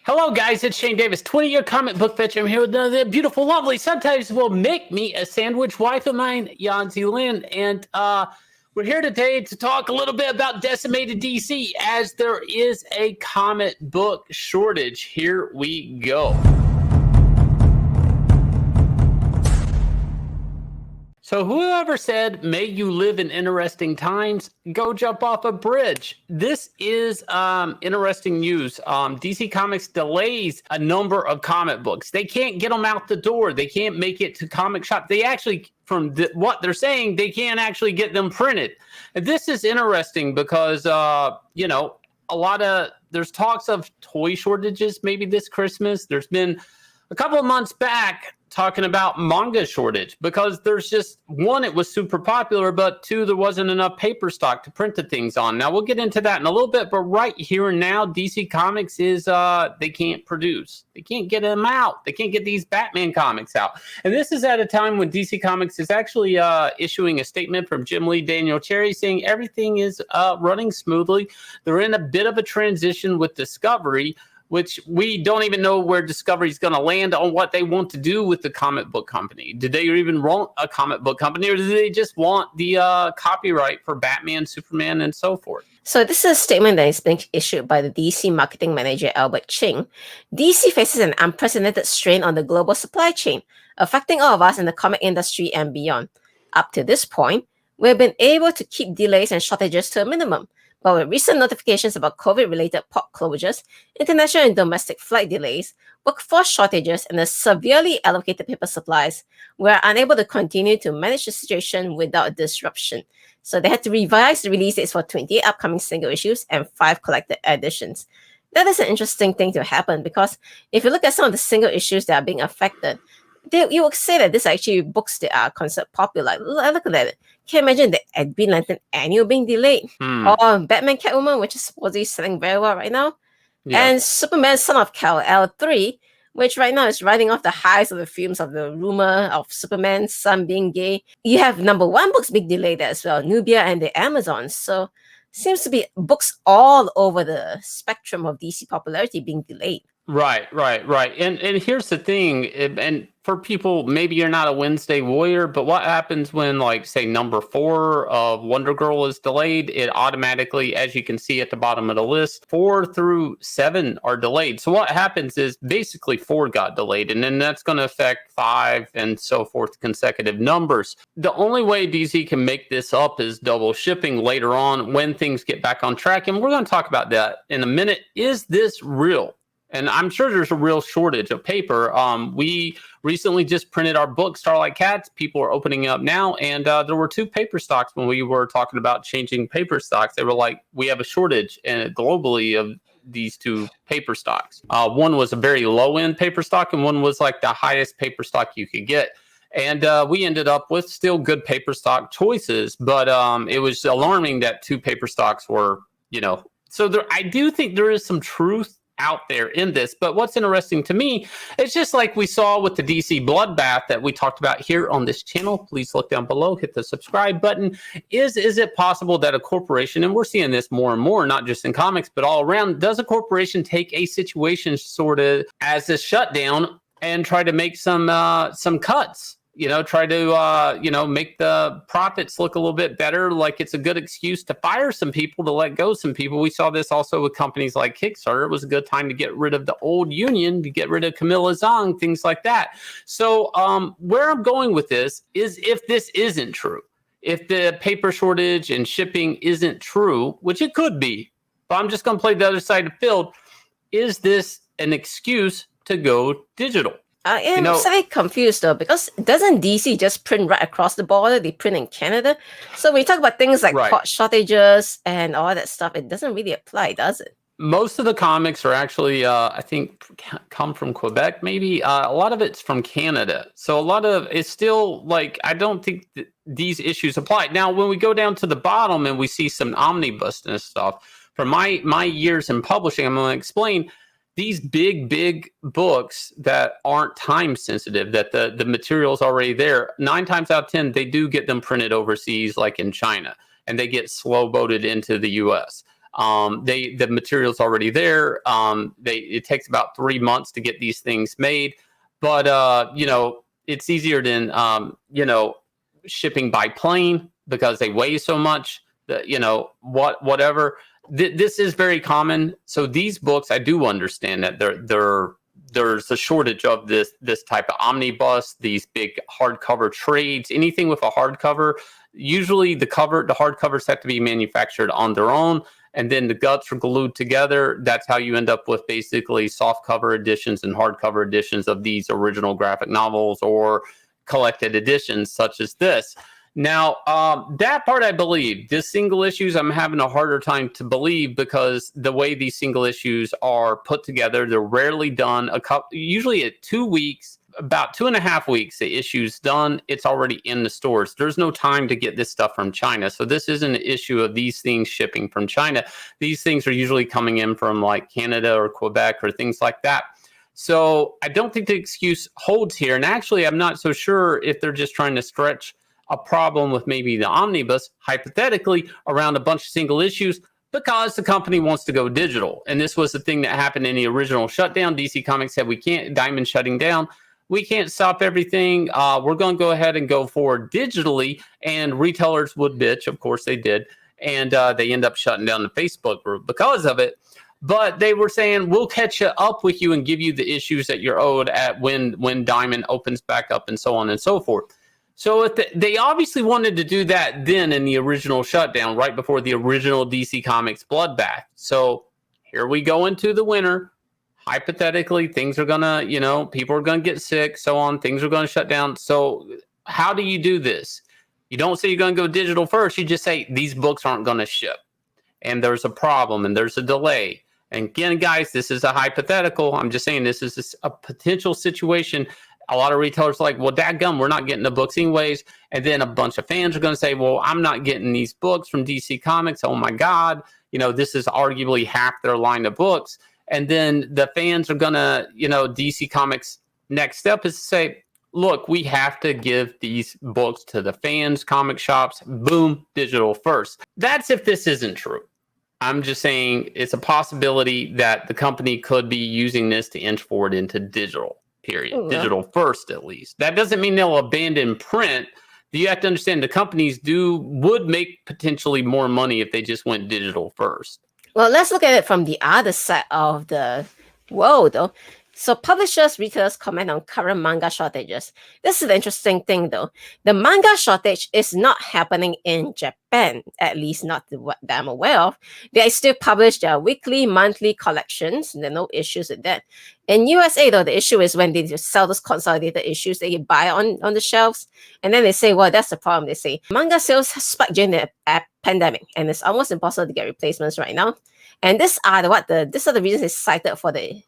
Hello, guys. It's Shane Davis, 20-year comic book veteran. I'm here with another beautiful, lovely, sometimes will make me a sandwich wife of mine, Yanzi Lynn. And we're here today to talk a little bit about decimated DC as there is a comic book shortage. Here we go. So whoever said, may you live in interesting times, go jump off a bridge. This is interesting news. DC Comics delays a number of comic books. They can't get them out the door. They can't make it to comic shop. They actually, from what they're saying, they can't actually get them printed. And this is interesting because, there's talks of toy shortages maybe this Christmas. There's been a couple of months back talking about manga shortage because there's just, one, it was super popular, but two, there wasn't enough paper stock to print the things on. Now, we'll get into that in a little bit, but right here and now, DC Comics is, they can't produce. They can't get them out. They can't get these Batman comics out. And this is at a time when DC Comics is actually issuing a statement from Jim Lee, Daniel Cherry, saying everything is running smoothly. They're in a bit of a transition with Discovery, which we don't even know where Discovery's going to land on what they want to do with the comic book company. Did they even want a comic book company, or do they just want the copyright for Batman, Superman, and so forth? So this is a statement that is being issued by the DC marketing manager, Albert Ching. DC faces an unprecedented strain on the global supply chain, affecting all of us in the comic industry and beyond. Up to this point, we've been able to keep delays and shortages to a minimum. But with recent notifications about COVID-related port closures, international and domestic flight delays, workforce shortages, and the severely allocated paper supplies, we are unable to continue to manage the situation without disruption. So they had to revise the release dates for 28 upcoming single issues and 5 collected editions. That is an interesting thing to happen because if you look at some of the single issues that are being affected, you would say that these are actually books that are considered popular. Look at that. Can you imagine the Green Lantern Annual being delayed? Or Batman Catwoman, which is supposedly selling very well right now. Yeah. And Superman Son of Kal-El 3, which right now is riding off the highs of the fumes of the rumor of Superman's son being gay. You have number 1 books being delayed as well, Nubia and the Amazons. So seems to be books all over the spectrum of DC popularity being delayed. Right. And here's the thing, and for people, maybe you're not a Wednesday warrior, but what happens when, like, say, number 4 of Wonder Girl is delayed? It automatically, as you can see at the bottom of the list, 4 through 7 are delayed. So what happens is basically 4 got delayed, and then that's going to affect 5 and so forth, consecutive numbers. The only way DC can make this up is double shipping later on when things get back on track, and we're going to talk about that in a minute. Is this real? And I'm sure there's a real shortage of paper. We recently just printed our book, Starlight Cats. People are opening up now. And there were 2 paper stocks when we were talking about changing paper stocks. They were like, we have a shortage globally of these 2 paper stocks. One was a very low-end paper stock, and one was like the highest paper stock you could get. And we ended up with still good paper stock choices. But it was alarming that 2 paper stocks were, So I do think there is some truth out there in this. But what's interesting to me, it's just like we saw with the DC bloodbath that we talked about here on this channel. Please look down below, hit the subscribe button. Is it possible that a corporation, and we're seeing this more and more, not just in comics, but all around, does a corporation take a situation sort of as a shutdown and try to make some cuts? Try to, make the profits look a little bit better, like it's a good excuse to fire some people, to let go some people. We saw this also with companies like Kickstarter. It was a good time to get rid of the old union, to get rid of Camilla Zong, things like that. So where I'm going with this is, if this isn't true, if the paper shortage and shipping isn't true, which it could be, but I'm just going to play the other side of the field, is this an excuse to go digital? I'm slightly confused though, because doesn't DC just print right across the border? They print in Canada. So when you talk about things like port shortages and all that stuff, it doesn't really apply, does it? Most of the comics are actually, I think, come from Quebec, maybe. A lot of it's from Canada. So a lot of it's still like, I don't think these issues apply. Now, when we go down to the bottom and we see some omnibus and stuff, for my years in publishing, I'm going to explain these big books that aren't time sensitive, that the material's already there. 9 times out of 10, they do get them printed overseas, like in China, and they get slow boated into the US. The material's already there. It takes about 3 months to get these things made, but it's easier than shipping by plane because they weigh so much. Whatever. This is very common. So these books, I do understand that there's a shortage of this type of omnibus, these big hardcover trades, anything with a hardcover. Usually the hardcovers have to be manufactured on their own, and then the guts are glued together. That's how you end up with basically soft cover editions and hardcover editions of these original graphic novels or collected editions such as this. Now, that part I believe. The single issues, I'm having a harder time to believe because the way these single issues are put together, they're rarely done. Usually at 2 weeks, about 2.5 weeks, the issue's done. It's already in the stores. There's no time to get this stuff from China. So this isn't an issue of these things shipping from China. These things are usually coming in from like Canada or Quebec or things like that. So I don't think the excuse holds here. And actually, I'm not so sure if they're just trying to stretch a problem with maybe the omnibus, hypothetically, around a bunch of single issues because the company wants to go digital. And this was the thing that happened in the original shutdown. DC Comics said, Diamond shutting down. We can't stop everything. We're going to go ahead and go forward digitally. And retailers would bitch. Of course they did. And they end up shutting down the Facebook group because of it. But they were saying, we'll catch up with you and give you the issues that you're owed at when Diamond opens back up and so on and so forth. So they obviously wanted to do that then in the original shutdown, right before the original DC Comics bloodbath. So here we go into the winter. Hypothetically, things are going to, people are going to get sick, so on. Things are going to shut down. So how do you do this? You don't say you're going to go digital first. You just say these books aren't going to ship. And there's a problem and there's a delay. And again, guys, this is a hypothetical. I'm just saying this is a potential situation. A lot of retailers are like, well, dadgum, we're not getting the books anyways. And then a bunch of fans are going to say, well, I'm not getting these books from DC Comics. Oh, my God. This is arguably half their line of books. And then the fans are going to, DC Comics' next step is to say, look, we have to give these books to the fans, comic shops, boom, digital first. That's if this isn't true. I'm just saying it's a possibility that the company could be using this to inch forward into digital. Period. Yeah. Digital first, at least. That doesn't mean they'll abandon print. You have to understand the companies would make potentially more money if they just went digital first. Well, let's look at it from the other side of the world, though. So publishers, retailers comment on current manga shortages. This is the interesting thing, though. The manga shortage is not happening in Japan, at least not what I'm aware of. They still publish their weekly, monthly collections. There are no issues with that. In USA, though, the issue is when they sell those consolidated issues that you buy on the shelves. And then they say, well, that's the problem. They say manga sales spiked during the pandemic, and it's almost impossible to get replacements right now. And these are the reasons they cited for the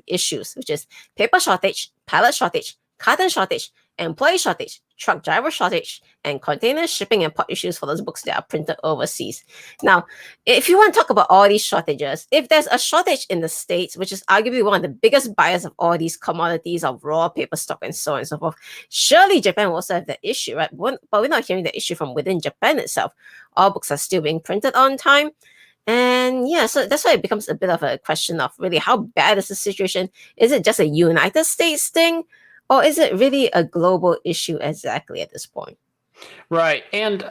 issues, which is paper shortage, pallet shortage, carton shortage, employee shortage, truck driver shortage, and container shipping and port issues for those books that are printed overseas. Now, if you want to talk about all these shortages, if there's a shortage in the States, which is arguably one of the biggest buyers of all these commodities of raw paper stock and so on and so forth, surely Japan will also have that issue, right? But we're not hearing the issue from within Japan itself. All books are still being printed on time. And yeah, so that's why it becomes a bit of a question of really how bad is the situation? Is it just a United States thing? Or is it really a global issue exactly at this point? Right. And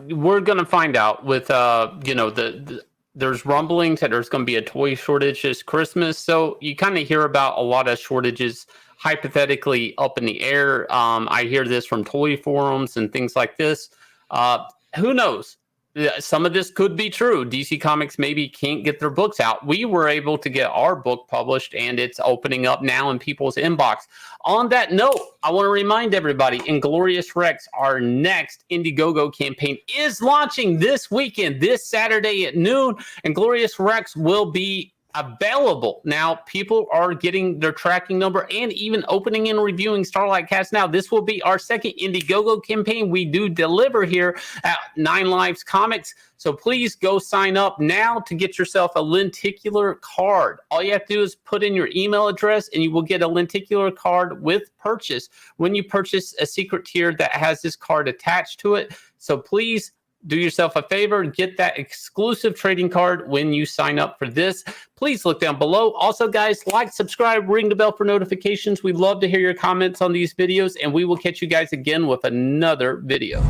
we're going to find out with, there's rumblings that there's going to be a toy shortage this Christmas. So you kind of hear about a lot of shortages hypothetically up in the air. I hear this from toy forums and things like this. Who knows? Some of this could be true. DC Comics maybe can't get their books out. We were able to get our book published, and it's opening up now in people's inbox. On that note, I want to remind everybody, Inglorious Rex, our next Indiegogo campaign, is launching this weekend, this Saturday at noon. Inglorious Rex will be available. Now, people are getting their tracking number and even opening and reviewing Starlight Cast now. This will be our second Indiegogo campaign we do deliver here at Nine Lives Comics. So please go sign up now to get yourself a lenticular card. All you have to do is put in your email address and you will get a lenticular card with purchase when you purchase a secret tier that has this card attached to it. So please do yourself a favor and get that exclusive trading card when you sign up for this. Please look down below. Also, guys, like, subscribe, ring the bell for notifications. We'd love to hear your comments on these videos, and we will catch you guys again with another video.